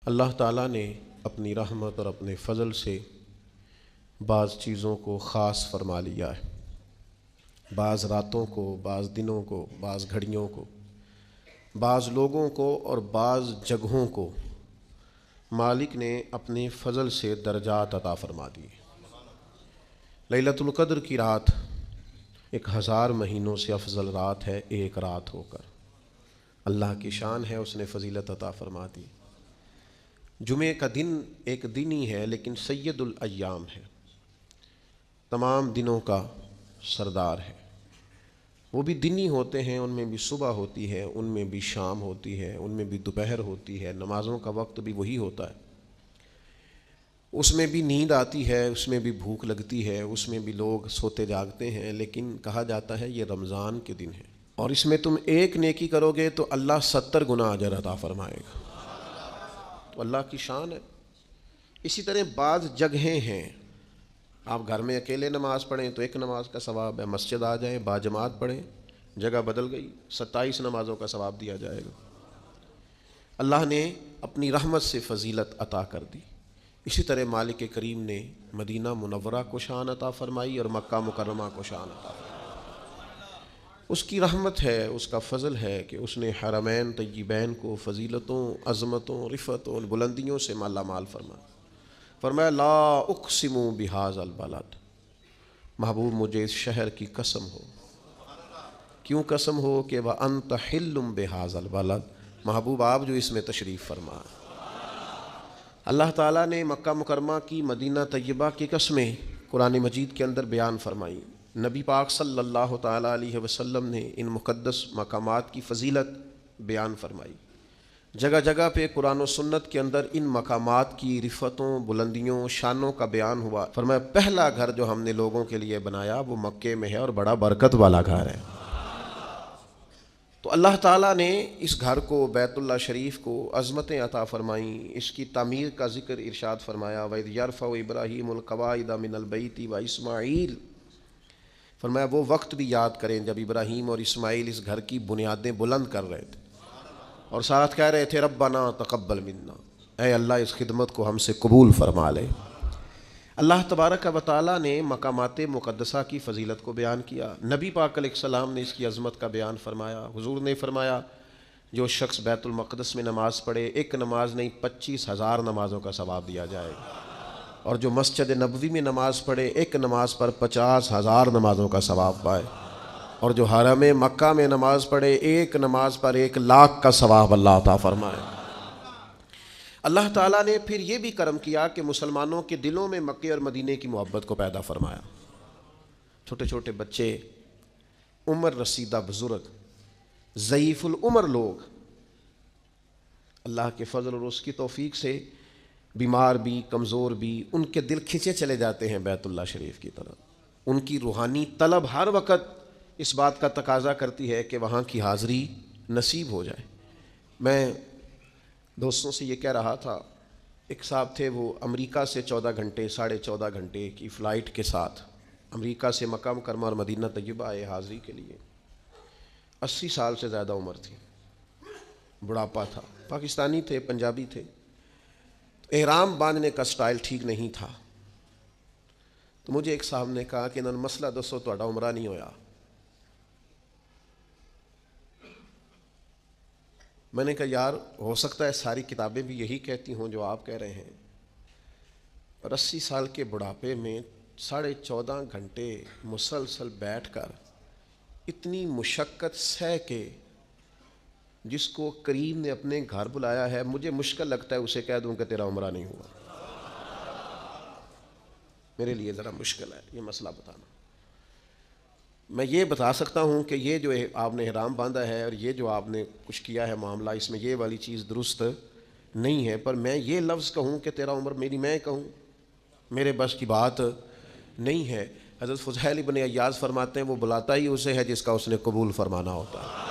اللہ تعالیٰ نے اپنی رحمت اور اپنے فضل سے بعض چیزوں کو خاص فرما لیا ہے، بعض راتوں کو، بعض دنوں کو، بعض گھڑیوں کو، بعض لوگوں کو اور بعض جگہوں کو مالک نے اپنے فضل سے درجات عطا فرما دیے۔ لیلۃ القدر کی رات 1000 مہینوں سے افضل رات ہے ایک رات ہو کر۔ اللہ کی شان ہے، اس نے فضیلت عطا فرما دی۔ جمعے کا دن ایک دن ہی ہے لیکن سید الایام ہے، تمام دنوں کا سردار ہے۔ وہ بھی دن ہی ہوتے ہیں، ان میں بھی صبح ہوتی ہے، ان میں بھی شام ہوتی ہے، ان میں بھی دوپہر ہوتی ہے، نمازوں کا وقت بھی وہی ہوتا ہے۔ اس میں بھی نیند آتی ہے، اس میں بھی بھوک لگتی ہے، اس میں بھی لوگ سوتے جاگتے ہیں، لیکن کہا جاتا ہے یہ رمضان کے دن ہے اور اس میں تم ایک نیکی کرو گے تو اللہ 70 گنا اجر عطا فرمائے گا۔ تو اللہ کی شان ہے۔ اسی طرح بعض جگہیں ہیں، آپ گھر میں اکیلے نماز پڑھیں تو ایک نماز کا ثواب ہے، مسجد آ جائیں باجماعت پڑھیں، جگہ بدل گئی 27 نمازوں کا ثواب دیا جائے گا۔ اللہ نے اپنی رحمت سے فضیلت عطا کر دی۔ اسی طرح مالک کریم نے مدینہ منورہ کو شان عطا فرمائی اور مکہ مکرمہ کو شان عطا فرمائی۔ اس کی رحمت ہے، اس کا فضل ہے کہ اس نے حرمین طیبین کو فضیلتوں، عظمتوں، رفتوں، بلندیوں سے مالا مال فرمایا لا اقسم بہذا البلد، محبوب مجھے اس شہر کی قسم ہو۔ کیوں قسم ہو کہ وانت حل بہذا البلد، محبوب آپ جو اس میں تشریف فرما۔ اللہ تعالیٰ نے مکہ مکرمہ کی، مدینہ طیبہ کی قسمیں قرآن مجید کے اندر بیان فرمائی۔ نبی پاک صلی اللہ تعالیٰ علیہ وسلم نے ان مقدس مقامات کی فضیلت بیان فرمائی۔ جگہ جگہ پہ قرآن و سنت کے اندر ان مقامات کی رفتوں، بلندیوں، شانوں کا بیان ہوا۔ فرمایا پہلا گھر جو ہم نے لوگوں کے لیے بنایا وہ مکے میں ہے اور بڑا برکت والا گھر ہے۔ تو اللہ تعالیٰ نے اس گھر کو، بیت اللہ شریف کو عظمتیں عطا فرمائیں۔ اس کی تعمیر کا ذکر ارشاد فرمایا وَإِذْ يَرْفَعُ إِبْرَاهِيمُ الْقَوَاعِدَ مِنَ الْبَيْتِ وَإِسْمَاعِيلُ، فرمایا وہ وقت بھی یاد کریں جب ابراہیم اور اسماعیل اس گھر کی بنیادیں بلند کر رہے تھے اور ساتھ کہہ رہے تھے ربنا تقبل منا، اے اللہ اس خدمت کو ہم سے قبول فرما لے۔ اللہ تبارک و تعالیٰ نے مقامات مقدسہ کی فضیلت کو بیان کیا۔ نبی پاک علیہ السلام نے اس کی عظمت کا بیان فرمایا۔ حضور نے فرمایا جو شخص بیت المقدس میں نماز پڑھے، ایک نماز نہیں 25,000 نمازوں کا ثواب دیا جائے گا، اور جو مسجد نبوی میں نماز پڑھے ایک نماز پر 50,000 نمازوں کا ثواب پائے، اور جو حرم مکہ میں نماز پڑھے ایک نماز پر 1,00,000 کا ثواب اللہ عطا فرمائے۔ اللہ تعالیٰ نے پھر یہ بھی کرم کیا کہ مسلمانوں کے دلوں میں مکے اور مدینے کی محبت کو پیدا فرمایا۔ چھوٹے چھوٹے بچے، عمر رسیدہ بزرگ، ضعیف العمر لوگ اللہ کے فضل اور اس کی توفیق سے بیمار بھی، کمزور بھی، ان کے دل کھنچے چلے جاتے ہیں بیت اللہ شریف کی طرف۔ ان کی روحانی طلب ہر وقت اس بات کا تقاضا کرتی ہے کہ وہاں کی حاضری نصیب ہو جائے۔ میں دوستوں سے یہ کہہ رہا تھا، ایک صاحب تھے وہ امریکہ سے 14 گھنٹے 14.5 گھنٹے کی فلائٹ کے ساتھ امریکہ سے مکہ مکرمہ اور مدینہ طیبہ آئے حاضری کے لیے۔ 80 سال سے زیادہ عمر تھی، بڑھاپا تھا، پاکستانی تھے، پنجابی تھے۔ احرام باندھنے کا سٹائل ٹھیک نہیں تھا، تو مجھے ایک صاحب نے کہا کہ انہوں نے مسئلہ دسو تہاڈا عمرہ نہیں ہویا۔ میں نے کہا یار ہو سکتا ہے ساری کتابیں بھی یہی کہتی ہوں جو آپ کہہ رہے ہیں، پر 80 سال کے بڑھاپے میں 14.5 گھنٹے مسلسل بیٹھ کر اتنی مشقت سہ کے جس کو کریم نے اپنے گھر بلایا ہے، مجھے مشکل لگتا ہے اسے کہہ دوں کہ تیرا عمرہ نہیں ہوا۔ میرے لیے ذرا مشکل ہے یہ مسئلہ بتانا۔ میں یہ بتا سکتا ہوں کہ یہ جو آپ نے احرام باندھا ہے اور یہ جو آپ نے کچھ کیا ہے معاملہ، اس میں یہ والی چیز درست نہیں ہے، پر میں یہ لفظ کہوں کہ تیرا عمر، میں کہوں میرے بس کی بات نہیں ہے۔ حضرت فضیل ابن عیاض فرماتے ہیں وہ بلاتا ہی اسے ہے جس کا اس نے قبول فرمانا ہوتا ہے۔